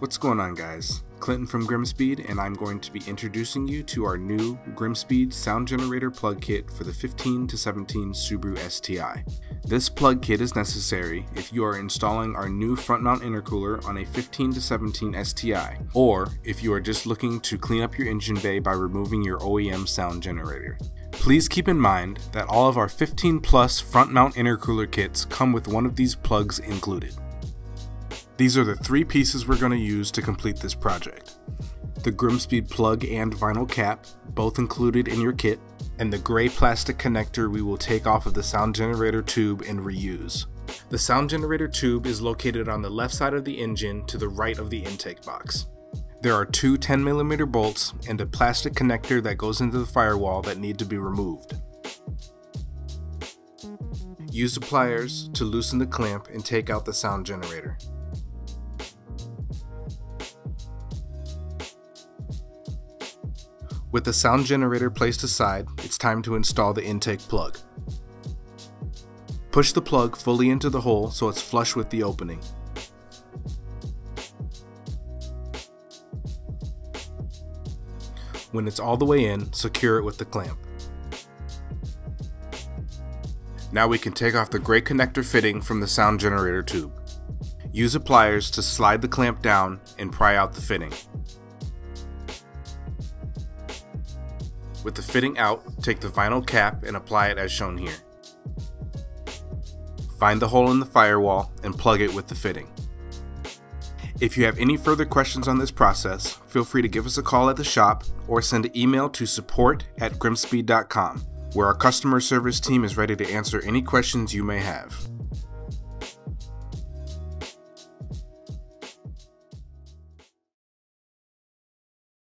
What's going on, guys? Clinton from GrimmSpeed, and I'm going to be introducing you to our new GrimmSpeed sound generator plug kit for the 15 to 17 Subaru STI. This plug kit is necessary if you are installing our new front mount intercooler on a 15 to 17 STI, or if you are just looking to clean up your engine bay by removing your OEM sound generator. Please keep in mind that all of our 15 plus front mount intercooler kits come with one of these plugs included. These are the three pieces we're going to use to complete this project. The GrimmSpeed plug and vinyl cap, both included in your kit, and the gray plastic connector we will take off of the sound generator tube and reuse. The sound generator tube is located on the left side of the engine to the right of the intake box. There are two 10mm bolts and a plastic connector that goes into the firewall that need to be removed. Use the pliers to loosen the clamp and take out the sound generator. With the sound generator placed aside, it's time to install the intake plug. Push the plug fully into the hole so it's flush with the opening. When it's all the way in, secure it with the clamp. Now we can take off the gray connector fitting from the sound generator tube. Use the pliers to slide the clamp down and pry out the fitting. With the fitting out, take the vinyl cap and apply it as shown here. Find the hole in the firewall and plug it with the fitting. If you have any further questions on this process, feel free to give us a call at the shop or send an email to support@grimmspeed.com, where our customer service team is ready to answer any questions you may have.